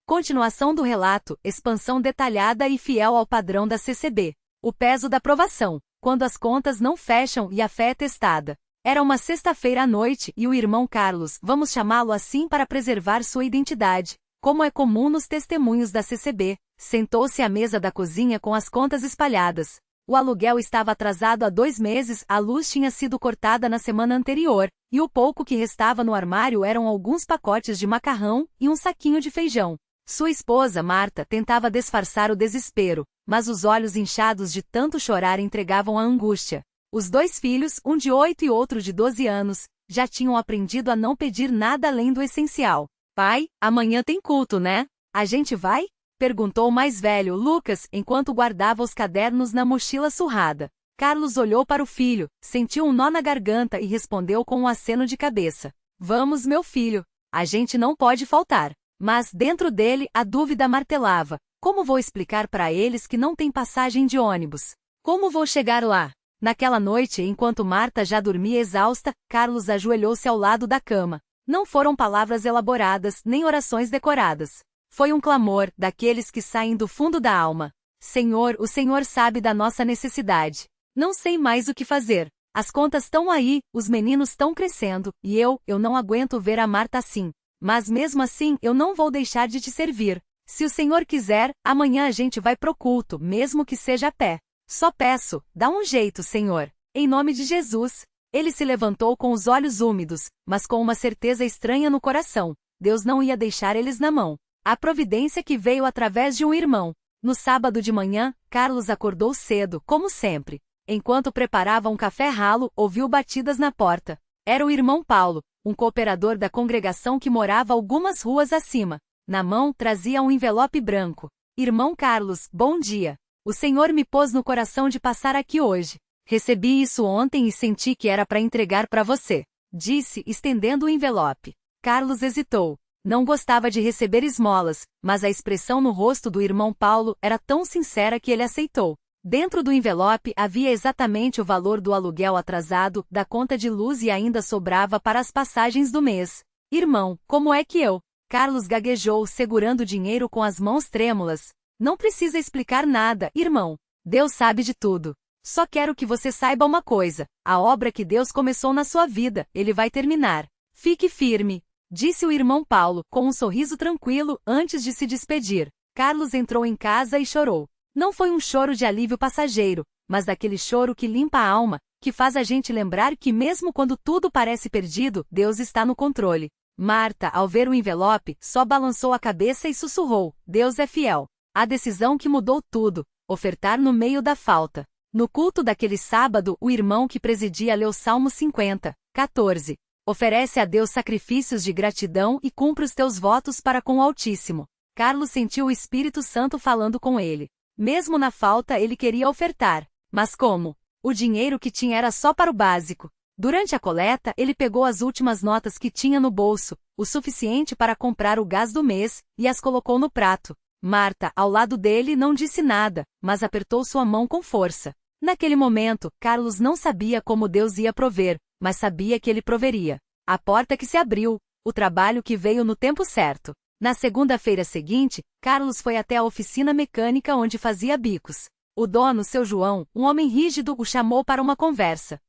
Continuação do relato, expansão detalhada e fiel ao padrão da CCB. O peso da provação, quando as contas não fecham e a fé é testada. Era uma sexta-feira à noite e o irmão Carlos, vamos chamá-lo assim para preservar sua identidade, como é comum nos testemunhos da CCB, sentou-se à mesa da cozinha com as contas espalhadas. O aluguel estava atrasado há 2 meses, a luz tinha sido cortada na semana anterior, e o pouco que restava no armário eram alguns pacotes de macarrão e um saquinho de feijão. Sua esposa, Marta, tentava disfarçar o desespero, mas os olhos inchados de tanto chorar entregavam a angústia. Os 2 filhos, um de 8 e outro de 12 anos, já tinham aprendido a não pedir nada além do essencial. Pai, amanhã tem culto, né? A gente vai? Perguntou o mais velho, Lucas, enquanto guardava os cadernos na mochila surrada. Carlos olhou para o filho, sentiu um nó na garganta e respondeu com um aceno de cabeça. Vamos, meu filho. A gente não pode faltar. Mas, dentro dele, a dúvida martelava. Como vou explicar para eles que não tem passagem de ônibus? Como vou chegar lá? Naquela noite, enquanto Marta já dormia exausta, Carlos ajoelhou-se ao lado da cama. Não foram palavras elaboradas, nem orações decoradas. Foi um clamor, daqueles que saem do fundo da alma. Senhor, o Senhor sabe da nossa necessidade. Não sei mais o que fazer. As contas estão aí, os meninos estão crescendo, e eu não aguento ver a Marta assim. Mas mesmo assim, eu não vou deixar de te servir. Se o Senhor quiser, amanhã a gente vai pro culto, mesmo que seja a pé. Só peço, dá um jeito, Senhor. Em nome de Jesus. Ele se levantou com os olhos úmidos, mas com uma certeza estranha no coração. Deus não ia deixar eles na mão. A providência que veio através de um irmão. No sábado de manhã, Carlos acordou cedo, como sempre. Enquanto preparava um café ralo, ouviu batidas na porta. Era o irmão Paulo, um cooperador da congregação que morava algumas ruas acima. Na mão, trazia um envelope branco. Irmão Carlos, bom dia. O Senhor me pôs no coração de passar aqui hoje. Recebi isso ontem e senti que era para entregar para você. Disse, estendendo o envelope. Carlos hesitou. Não gostava de receber esmolas, mas a expressão no rosto do irmão Paulo era tão sincera que ele aceitou. Dentro do envelope havia exatamente o valor do aluguel atrasado, da conta de luz e ainda sobrava para as passagens do mês. Irmão, como é que eu? Carlos gaguejou, segurando o dinheiro com as mãos trêmulas. Não precisa explicar nada, irmão. Deus sabe de tudo. Só quero que você saiba uma coisa. A obra que Deus começou na sua vida, Ele vai terminar. Fique firme, disse o irmão Paulo, com um sorriso tranquilo, antes de se despedir. Carlos entrou em casa e chorou. Não foi um choro de alívio passageiro, mas daquele choro que limpa a alma, que faz a gente lembrar que mesmo quando tudo parece perdido, Deus está no controle. Marta, ao ver o envelope, só balançou a cabeça e sussurrou, Deus é fiel. A decisão que mudou tudo, ofertar no meio da falta. No culto daquele sábado, o irmão que presidia leu Salmo 50, 14. Oferece a Deus sacrifícios de gratidão e cumpre os teus votos para com o Altíssimo. Carlos sentiu o Espírito Santo falando com ele. Mesmo na falta ele queria ofertar. Mas como? O dinheiro que tinha era só para o básico. Durante a coleta, ele pegou as últimas notas que tinha no bolso, o suficiente para comprar o gás do mês, e as colocou no prato. Marta, ao lado dele, não disse nada, mas apertou sua mão com força. Naquele momento, Carlos não sabia como Deus ia prover, mas sabia que ele proveria. A porta que se abriu, o trabalho que veio no tempo certo. Na segunda-feira seguinte, Carlos foi até a oficina mecânica onde fazia bicos. O dono, seu João, um homem rígido, o chamou para uma conversa.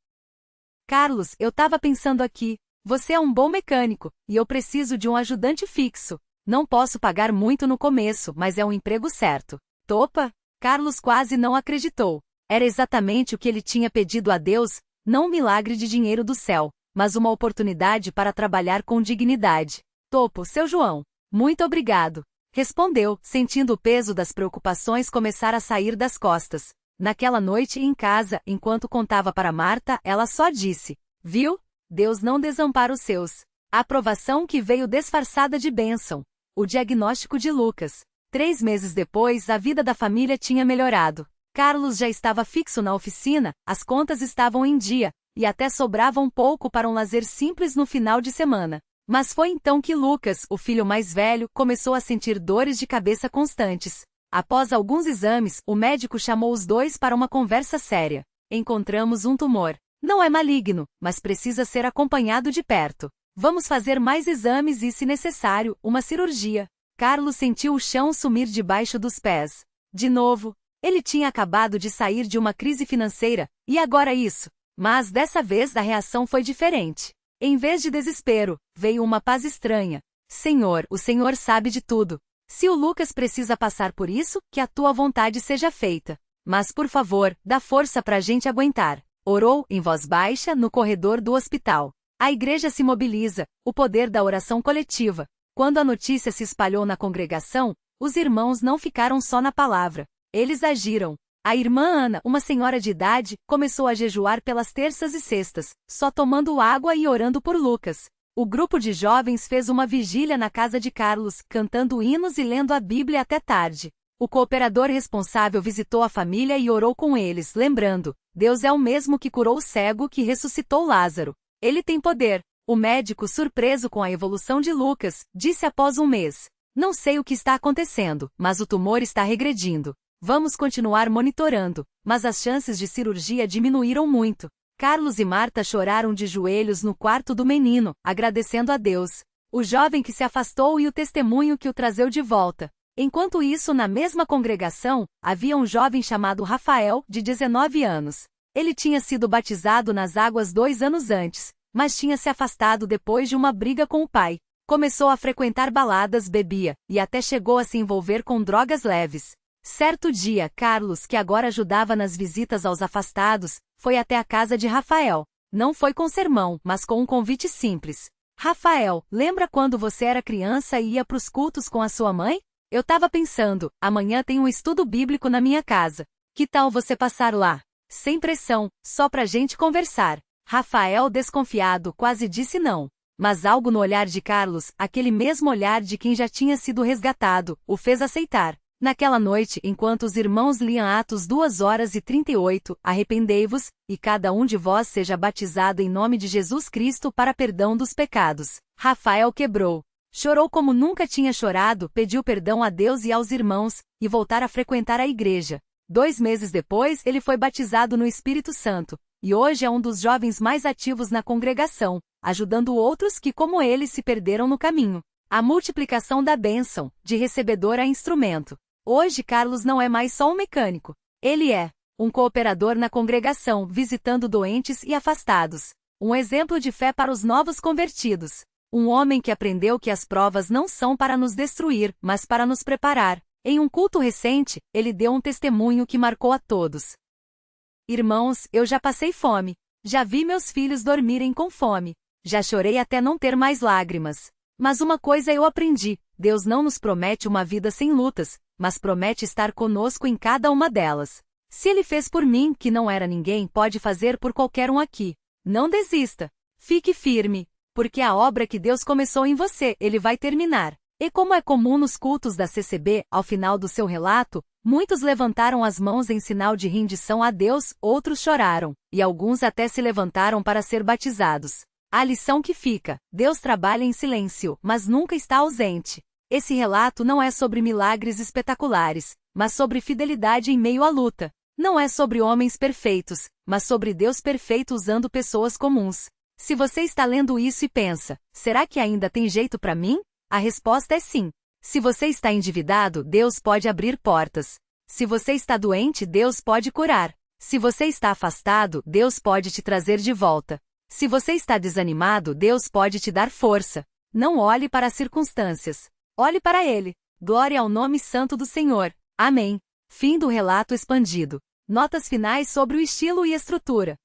Carlos, eu estava pensando aqui, você é um bom mecânico, e eu preciso de um ajudante fixo. Não posso pagar muito no começo, mas é um emprego certo. Topa? Carlos quase não acreditou. Era exatamente o que ele tinha pedido a Deus, não um milagre de dinheiro do céu, mas uma oportunidade para trabalhar com dignidade. Topo, seu João. Muito obrigado. Respondeu, sentindo o peso das preocupações começar a sair das costas. Naquela noite em casa, enquanto contava para Marta, ela só disse, viu? Deus não desampara os seus. A aprovação que veio disfarçada de bênção. O diagnóstico de Lucas. 3 meses depois, a vida da família tinha melhorado. Carlos já estava fixo na oficina, as contas estavam em dia, e até sobrava um pouco para um lazer simples no final de semana. Mas foi então que Lucas, o filho mais velho, começou a sentir dores de cabeça constantes. Após alguns exames, o médico chamou os dois para uma conversa séria. Encontramos um tumor. Não é maligno, mas precisa ser acompanhado de perto. Vamos fazer mais exames e, se necessário, uma cirurgia. Carlos sentiu o chão sumir debaixo dos pés. De novo, ele tinha acabado de sair de uma crise financeira, e agora isso. Mas dessa vez a reação foi diferente. Em vez de desespero, veio uma paz estranha. Senhor, o Senhor sabe de tudo. Se o Lucas precisa passar por isso, que a tua vontade seja feita. Mas por favor, dá força pra gente aguentar. Orou, em voz baixa, no corredor do hospital. A igreja se mobiliza, o poder da oração coletiva. Quando a notícia se espalhou na congregação, os irmãos não ficaram só na palavra. Eles agiram. A irmã Ana, uma senhora de idade, começou a jejuar pelas terças e sextas, só tomando água e orando por Lucas. O grupo de jovens fez uma vigília na casa de Carlos, cantando hinos e lendo a Bíblia até tarde. O cooperador responsável visitou a família e orou com eles, lembrando: Deus é o mesmo que curou o cego que ressuscitou Lázaro. Ele tem poder. O médico, surpreso com a evolução de Lucas, disse após um mês: não sei o que está acontecendo, mas o tumor está regredindo. Vamos continuar monitorando, mas as chances de cirurgia diminuíram muito. Carlos e Marta choraram de joelhos no quarto do menino, agradecendo a Deus. O jovem que se afastou e o testemunho que o trazeu de volta. Enquanto isso, na mesma congregação, havia um jovem chamado Rafael, de 19 anos. Ele tinha sido batizado nas águas 2 anos antes, mas tinha se afastado depois de uma briga com o pai. Começou a frequentar baladas, bebia, e até chegou a se envolver com drogas leves. Certo dia, Carlos, que agora ajudava nas visitas aos afastados, foi até a casa de Rafael. Não foi com sermão, mas com um convite simples. Rafael, lembra quando você era criança e ia para os cultos com a sua mãe? Eu tava pensando, amanhã tem um estudo bíblico na minha casa. Que tal você passar lá? Sem pressão, só pra gente conversar. Rafael, desconfiado, quase disse não. Mas algo no olhar de Carlos, aquele mesmo olhar de quem já tinha sido resgatado, o fez aceitar. Naquela noite, enquanto os irmãos liam Atos 2:38, arrependei-vos, e cada um de vós seja batizado em nome de Jesus Cristo para perdão dos pecados. Rafael quebrou. Chorou como nunca tinha chorado, pediu perdão a Deus e aos irmãos, e voltar a frequentar a igreja. 2 meses depois, ele foi batizado no Espírito Santo, e hoje é um dos jovens mais ativos na congregação, ajudando outros que, como ele, se perderam no caminho. A multiplicação da bênção, de recebedor a instrumento. Hoje Carlos não é mais só um mecânico. Ele é um cooperador na congregação, visitando doentes e afastados. Um exemplo de fé para os novos convertidos. Um homem que aprendeu que as provas não são para nos destruir, mas para nos preparar. Em um culto recente, ele deu um testemunho que marcou a todos. Irmãos, eu já passei fome. Já vi meus filhos dormirem com fome. Já chorei até não ter mais lágrimas. Mas uma coisa eu aprendi: Deus não nos promete uma vida sem lutas, mas promete estar conosco em cada uma delas. Se Ele fez por mim, que não era ninguém, pode fazer por qualquer um aqui. Não desista. Fique firme, porque a obra que Deus começou em você, Ele vai terminar. E como é comum nos cultos da CCB, ao final do seu relato, muitos levantaram as mãos em sinal de rendição a Deus, outros choraram, e alguns até se levantaram para ser batizados. A lição que fica: Deus trabalha em silêncio, mas nunca está ausente. Esse relato não é sobre milagres espetaculares, mas sobre fidelidade em meio à luta. Não é sobre homens perfeitos, mas sobre Deus perfeito usando pessoas comuns. Se você está lendo isso e pensa: será que ainda tem jeito para mim? A resposta é sim. Se você está endividado, Deus pode abrir portas. Se você está doente, Deus pode curar. Se você está afastado, Deus pode te trazer de volta. Se você está desanimado, Deus pode te dar força. Não olhe para as circunstâncias. Olhe para Ele. Glória ao nome santo do Senhor. Amém. Fim do relato expandido. Notas finais sobre o estilo e estrutura.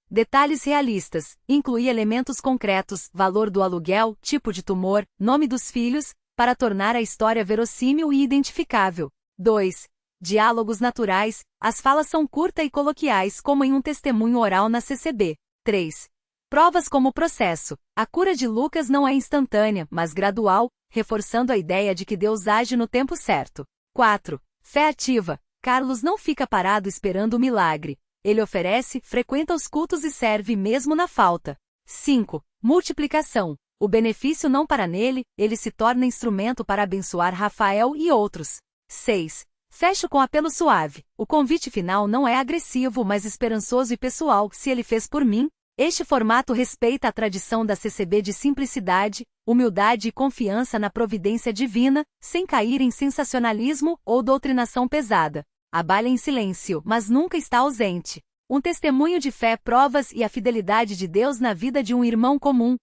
Detalhes realistas. Incluir elementos concretos, valor do aluguel, tipo de tumor, nome dos filhos, para tornar a história verossímil e identificável. 2. Diálogos naturais. As falas são curtas e coloquiais, como em um testemunho oral na CCB. 3. Provas como processo. A cura de Lucas não é instantânea, mas gradual, reforçando a ideia de que Deus age no tempo certo. 4. Fé ativa. Carlos não fica parado esperando o milagre. Ele oferece, frequenta os cultos e serve mesmo na falta. 5. Multiplicação. O benefício não para nele, ele se torna instrumento para abençoar Rafael e outros. 6. Fecho com apelo suave. O convite final não é agressivo, mas esperançoso e pessoal. Se ele fez por mim, Este formato respeita a tradição da CCB de simplicidade, humildade e confiança na providência divina, sem cair em sensacionalismo ou doutrinação pesada. Abale em silêncio, mas nunca está ausente. Um testemunho de fé, provas e a fidelidade de Deus na vida de um irmão comum.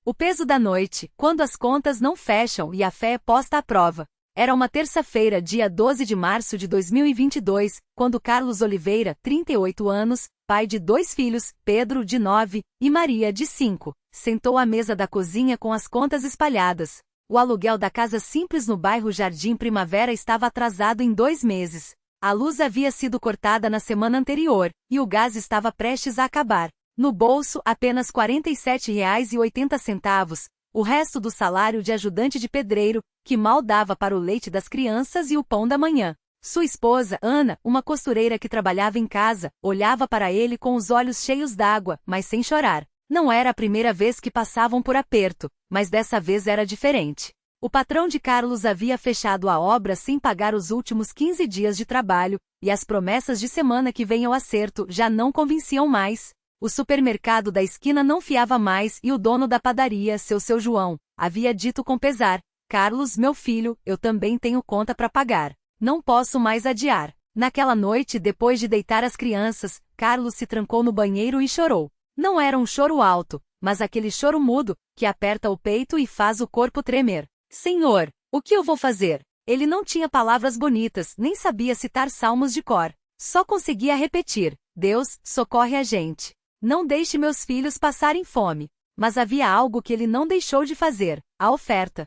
O peso da noite, quando as contas não fecham e a fé é posta à prova. Era uma terça-feira, dia 12 de março de 2022, quando Carlos Oliveira, 38 anos, pai de 2 filhos, Pedro, de 9, e Maria, de 5, sentou à mesa da cozinha com as contas espalhadas. O aluguel da casa simples no bairro Jardim Primavera estava atrasado em 2 meses. A luz havia sido cortada na semana anterior, e o gás estava prestes a acabar. No bolso, apenas R$ 47,80, o resto do salário de ajudante de pedreiro, que mal dava para o leite das crianças e o pão da manhã. Sua esposa, Ana, uma costureira que trabalhava em casa, olhava para ele com os olhos cheios d'água, mas sem chorar. Não era a primeira vez que passavam por aperto, mas dessa vez era diferente. O patrão de Carlos havia fechado a obra sem pagar os últimos 15 dias de trabalho, e as promessas de semana que vem ao acerto já não convenciam mais. O supermercado da esquina não fiava mais e o dono da padaria, seu João, havia dito com pesar: Carlos, meu filho, eu também tenho conta para pagar. Não posso mais adiar. Naquela noite, depois de deitar as crianças, Carlos se trancou no banheiro e chorou. Não era um choro alto, mas aquele choro mudo, que aperta o peito e faz o corpo tremer. Senhor, o que eu vou fazer? Ele não tinha palavras bonitas, nem sabia citar salmos de cor. Só conseguia repetir: Deus, socorre a gente. Não deixe meus filhos passarem fome. Mas havia algo que ele não deixou de fazer: a oferta.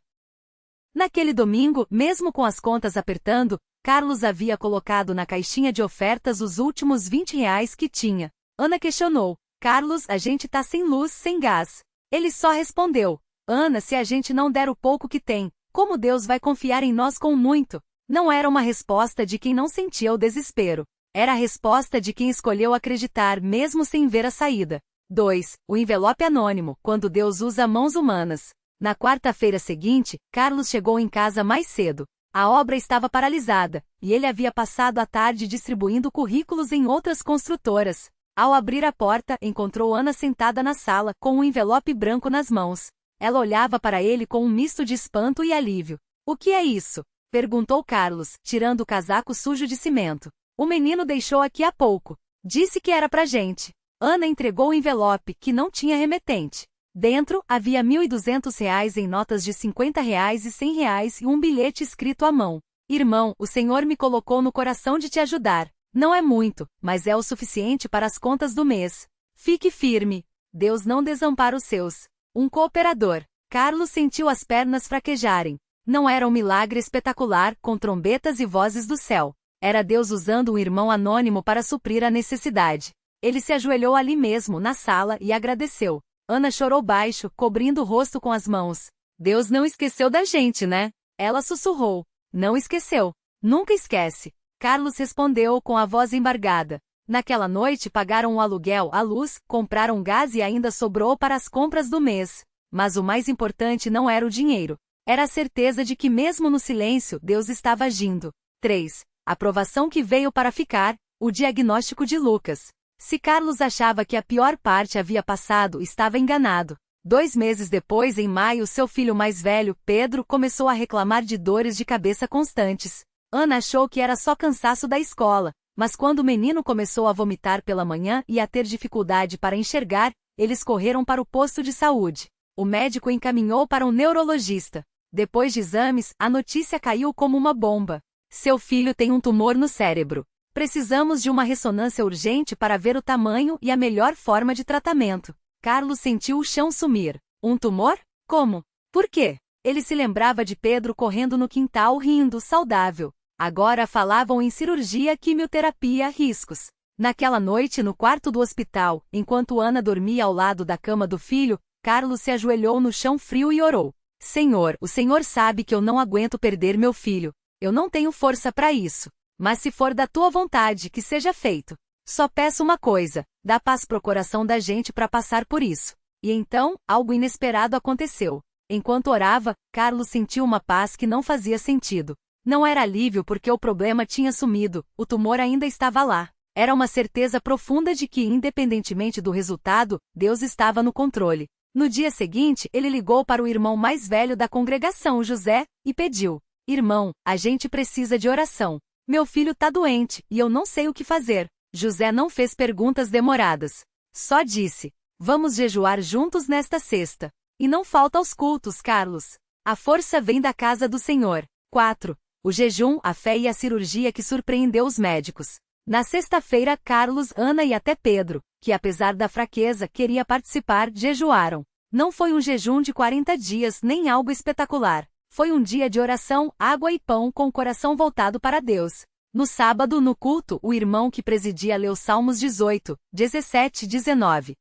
Naquele domingo, mesmo com as contas apertando, Carlos havia colocado na caixinha de ofertas os últimos R$ 20 que tinha. Ana questionou: Carlos, a gente tá sem luz, sem gás. Ele só respondeu: Ana, se a gente não der o pouco que tem, como Deus vai confiar em nós com muito? Não era uma resposta de quem não sentia o desespero. Era a resposta de quem escolheu acreditar mesmo sem ver a saída. 2. O envelope anônimo, quando Deus usa mãos humanas. Na quarta-feira seguinte, Carlos chegou em casa mais cedo. A obra estava paralisada, e ele havia passado a tarde distribuindo currículos em outras construtoras. Ao abrir a porta, encontrou Ana sentada na sala, com um envelope branco nas mãos. Ela olhava para ele com um misto de espanto e alívio. O que é isso? Perguntou Carlos, tirando o casaco sujo de cimento. O menino deixou aqui há pouco. Disse que era pra gente. Ana entregou o envelope, que não tinha remetente. Dentro, havia R$ 1.200 em notas de R$ 50 e R$ 100 e um bilhete escrito à mão. Irmão, o Senhor me colocou no coração de te ajudar. Não é muito, mas é o suficiente para as contas do mês. Fique firme. Deus não desampara os seus. Um cooperador. Carlos sentiu as pernas fraquejarem. Não era um milagre espetacular, com trombetas e vozes do céu. Era Deus usando um irmão anônimo para suprir a necessidade. Ele se ajoelhou ali mesmo, na sala, e agradeceu. Ana chorou baixo, cobrindo o rosto com as mãos. Deus não esqueceu da gente, né? Ela sussurrou. Não esqueceu. Nunca esquece. Carlos respondeu com a voz embargada. Naquela noite pagaram o aluguel, a luz, compraram gás e ainda sobrou para as compras do mês. Mas o mais importante não era o dinheiro. Era a certeza de que mesmo no silêncio, Deus estava agindo. 3. A provação que veio para ficar, o diagnóstico de Lucas. Se Carlos achava que a pior parte havia passado, estava enganado. 2 meses depois, em maio, seu filho mais velho, Pedro, começou a reclamar de dores de cabeça constantes. Ana achou que era só cansaço da escola, mas quando o menino começou a vomitar pela manhã e a ter dificuldade para enxergar, eles correram para o posto de saúde. O médico encaminhou para um neurologista. Depois de exames, a notícia caiu como uma bomba. Seu filho tem um tumor no cérebro. Precisamos de uma ressonância urgente para ver o tamanho e a melhor forma de tratamento. Carlos sentiu o chão sumir. Um tumor? Como? Por quê? Ele se lembrava de Pedro correndo no quintal rindo, saudável. Agora falavam em cirurgia, quimioterapia, riscos. Naquela noite no quarto do hospital, enquanto Ana dormia ao lado da cama do filho, Carlos se ajoelhou no chão frio e orou. Senhor, o Senhor sabe que eu não aguento perder meu filho. Eu não tenho força para isso. Mas se for da tua vontade, que seja feito. Só peço uma coisa, dá paz pro coração da gente para passar por isso. E então, algo inesperado aconteceu. Enquanto orava, Carlos sentiu uma paz que não fazia sentido. Não era alívio porque o problema tinha sumido, o tumor ainda estava lá. Era uma certeza profunda de que, independentemente do resultado, Deus estava no controle. No dia seguinte, ele ligou para o irmão mais velho da congregação, José, e pediu: Irmão, a gente precisa de oração. Meu filho tá doente, e eu não sei o que fazer. José não fez perguntas demoradas. Só disse: Vamos jejuar juntos nesta sexta. E não falta aos cultos, Carlos. A força vem da casa do Senhor. 4. O jejum, a fé e a cirurgia que surpreendeu os médicos. Na sexta-feira, Carlos, Ana e até Pedro, que apesar da fraqueza queria participar, jejuaram. Não foi um jejum de 40 dias nem algo espetacular. Foi um dia de oração, água e pão com o coração voltado para Deus. No sábado, no culto, o irmão que presidia leu Salmos 18, 17 e 19.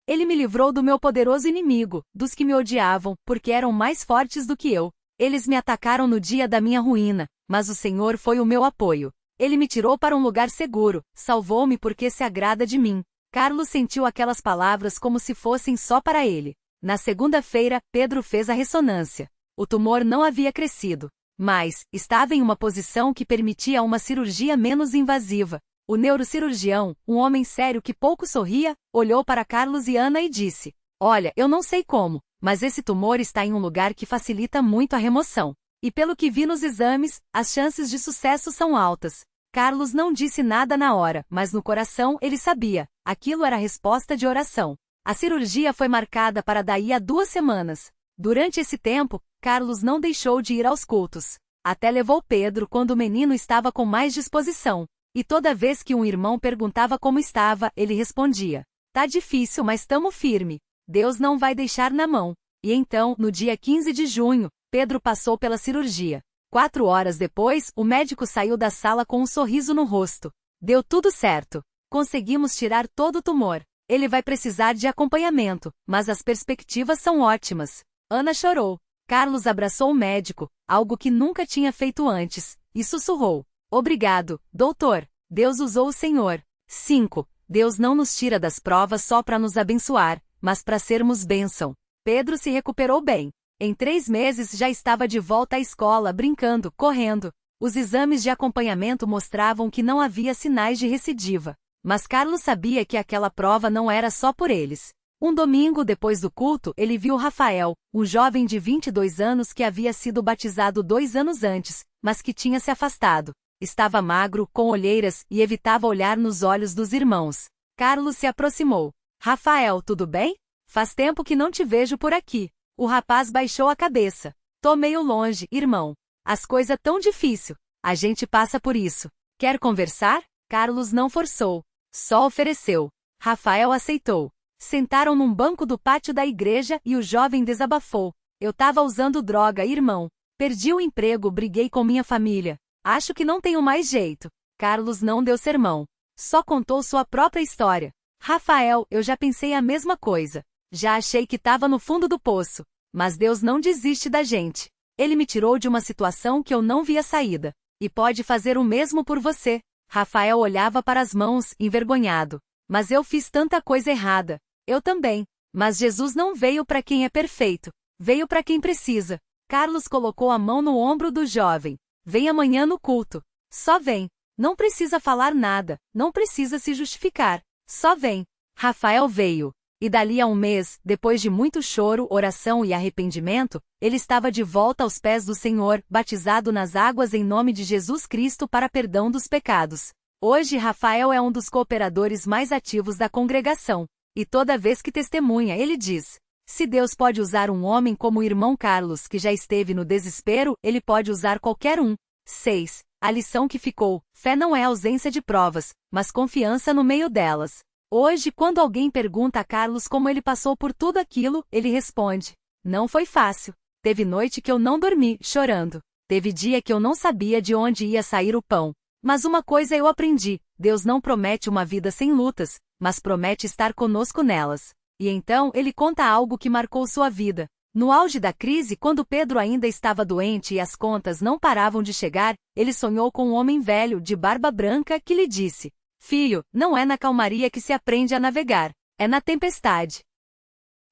Ele me livrou do meu poderoso inimigo, dos que me odiavam, porque eram mais fortes do que eu. Eles me atacaram no dia da minha ruína, mas o Senhor foi o meu apoio. Ele me tirou para um lugar seguro, salvou-me porque se agrada de mim. Carlos sentiu aquelas palavras como se fossem só para ele. Na segunda-feira, Pedro fez a ressonância. O tumor não havia crescido, mas estava em uma posição que permitia uma cirurgia menos invasiva. O neurocirurgião, um homem sério que pouco sorria, olhou para Carlos e Ana e disse: Olha, eu não sei como, mas esse tumor está em um lugar que facilita muito a remoção. E pelo que vi nos exames, as chances de sucesso são altas. Carlos não disse nada na hora, mas no coração ele sabia. Aquilo era resposta de oração. A cirurgia foi marcada para daí a 2 semanas. Durante esse tempo, Carlos não deixou de ir aos cultos. Até levou Pedro quando o menino estava com mais disposição. E toda vez que um irmão perguntava como estava, ele respondia: Tá difícil, mas tamo firme. Deus não vai deixar na mão. E então, no dia 15 de junho, Pedro passou pela cirurgia. 4 horas depois, o médico saiu da sala com um sorriso no rosto. Deu tudo certo. Conseguimos tirar todo o tumor. Ele vai precisar de acompanhamento, mas as perspectivas são ótimas. Ana chorou. Carlos abraçou o médico, algo que nunca tinha feito antes, e sussurrou: Obrigado, doutor. Deus usou o Senhor. 5. Deus não nos tira das provas só para nos abençoar, mas para sermos bênção. Pedro se recuperou bem. Em 3 meses já estava de volta à escola, brincando, correndo. Os exames de acompanhamento mostravam que não havia sinais de recidiva. Mas Carlos sabia que aquela prova não era só por eles. Um domingo depois do culto, ele viu Rafael, um jovem de 22 anos que havia sido batizado 2 anos antes, mas que tinha se afastado. Estava magro, com olheiras, e evitava olhar nos olhos dos irmãos. Carlos se aproximou. Rafael, tudo bem? Faz tempo que não te vejo por aqui. O rapaz baixou a cabeça. Tô meio longe, irmão. As coisas tão difícil. A gente passa por isso. Quer conversar? Carlos não forçou. Só ofereceu. Rafael aceitou. Sentaram num banco do pátio da igreja e o jovem desabafou. Eu tava usando droga, irmão. Perdi o emprego, briguei com minha família. Acho que não tenho mais jeito. Carlos não deu sermão. Só contou sua própria história. Rafael, eu já pensei a mesma coisa. Já achei que tava no fundo do poço. Mas Deus não desiste da gente. Ele me tirou de uma situação que eu não via saída. E pode fazer o mesmo por você. Rafael olhava para as mãos, envergonhado. Mas eu fiz tanta coisa errada. Eu também. Mas Jesus não veio para quem é perfeito. Veio para quem precisa. Carlos colocou a mão no ombro do jovem. Vem amanhã no culto. Só vem. Não precisa falar nada. Não precisa se justificar. Só vem. Rafael veio. E dali a 1 mês, depois de muito choro, oração e arrependimento, ele estava de volta aos pés do Senhor, batizado nas águas em nome de Jesus Cristo para perdão dos pecados. Hoje Rafael é um dos cooperadores mais ativos da congregação. E toda vez que testemunha, ele diz: se Deus pode usar um homem como o irmão Carlos que já esteve no desespero, ele pode usar qualquer um. 6. A lição que ficou: fé não é ausência de provas, mas confiança no meio delas. Hoje, quando alguém pergunta a Carlos como ele passou por tudo aquilo, ele responde: não foi fácil. Teve noite que eu não dormi, chorando. Teve dia que eu não sabia de onde ia sair o pão. Mas uma coisa eu aprendi: Deus não promete uma vida sem lutas, mas promete estar conosco nelas. E então ele conta algo que marcou sua vida. No auge da crise, quando Pedro ainda estava doente e as contas não paravam de chegar, ele sonhou com um homem velho, de barba branca, que lhe disse: filho, não é na calmaria que se aprende a navegar, é na tempestade.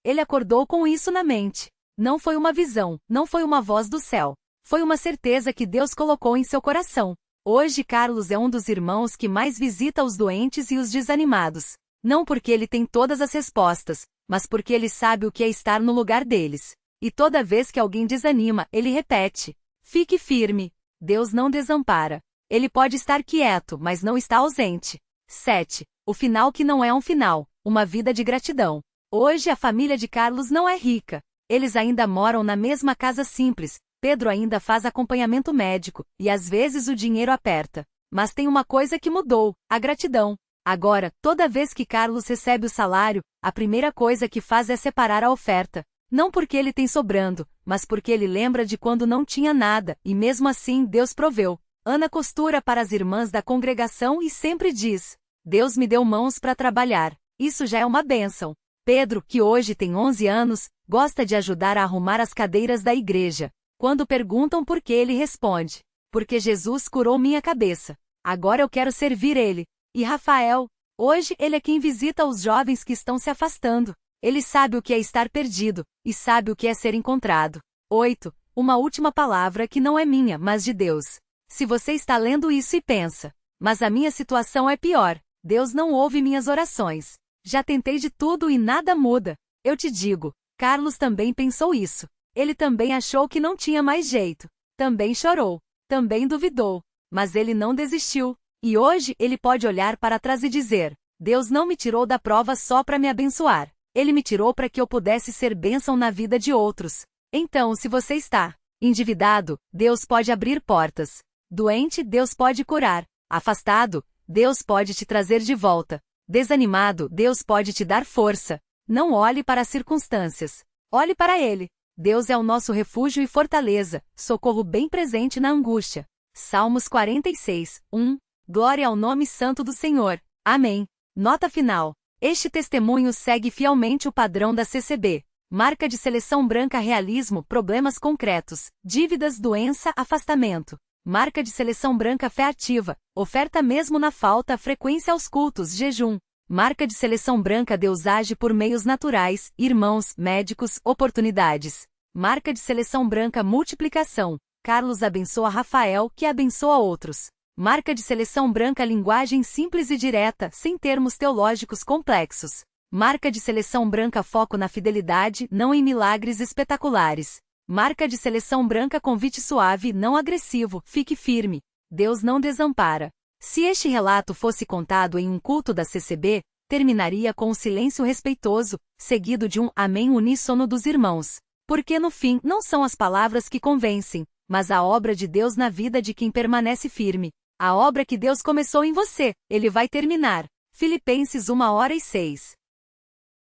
Ele acordou com isso na mente. Não foi uma visão, não foi uma voz do céu. Foi uma certeza que Deus colocou em seu coração. Hoje Carlos é um dos irmãos que mais visita os doentes e os desanimados. Não porque ele tem todas as respostas, mas porque ele sabe o que é estar no lugar deles. E toda vez que alguém desanima, ele repete: fique firme. Deus não desampara. Ele pode estar quieto, mas não está ausente. 7. O final que não é um final, uma vida de gratidão. Hoje a família de Carlos não é rica. Eles ainda moram na mesma casa simples. Pedro ainda faz acompanhamento médico, e às vezes o dinheiro aperta. Mas tem uma coisa que mudou: a gratidão. Agora, toda vez que Carlos recebe o salário, a primeira coisa que faz é separar a oferta. Não porque ele tem sobrando, mas porque ele lembra de quando não tinha nada, e mesmo assim Deus proveu. Ana costura para as irmãs da congregação e sempre diz: Deus me deu mãos para trabalhar. Isso já é uma bênção. Pedro, que hoje tem 11 anos, gosta de ajudar a arrumar as cadeiras da igreja. Quando perguntam por que, ele responde: porque Jesus curou minha cabeça. Agora eu quero servir ele. E Rafael? Hoje ele é quem visita os jovens que estão se afastando. Ele sabe o que é estar perdido, e sabe o que é ser encontrado. 8. Uma última palavra que não é minha, mas de Deus. Se você está lendo isso e pensa: mas a minha situação é pior, Deus não ouve minhas orações. Já tentei de tudo e nada muda. Eu te digo, Carlos também pensou isso. Ele também achou que não tinha mais jeito. Também chorou. Também duvidou. Mas ele não desistiu. E hoje ele pode olhar para trás e dizer: Deus não me tirou da prova só para me abençoar. Ele me tirou para que eu pudesse ser bênção na vida de outros. Então, se você está endividado, Deus pode abrir portas. Doente, Deus pode curar. Afastado, Deus pode te trazer de volta. Desanimado, Deus pode te dar força. Não olhe para as circunstâncias. Olhe para Ele. Deus é o nosso refúgio e fortaleza, socorro bem presente na angústia. Salmos 46, 1. Glória ao nome santo do Senhor. Amém. Nota final. Este testemunho segue fielmente o padrão da CCB. Marca de seleção branca: realismo, problemas concretos, dívidas, doença, afastamento. Marca de seleção branca: fé ativa, oferta mesmo na falta, frequência aos cultos, jejum. Marca de seleção branca: Deus age por meios naturais, irmãos, médicos, oportunidades. Marca de seleção branca: multiplicação. Carlos abençoa Rafael, que abençoa outros. Marca de seleção branca: linguagem simples e direta, sem termos teológicos complexos. Marca de seleção branca: foco na fidelidade, não em milagres espetaculares. Marca de seleção branca: convite suave, não agressivo, fique firme. Deus não desampara. Se este relato fosse contado em um culto da CCB, terminaria com um silêncio respeitoso, seguido de um amém uníssono dos irmãos. Porque no fim, não são as palavras que convencem, mas a obra de Deus na vida de quem permanece firme. A obra que Deus começou em você, Ele vai terminar. Filipenses 1:6.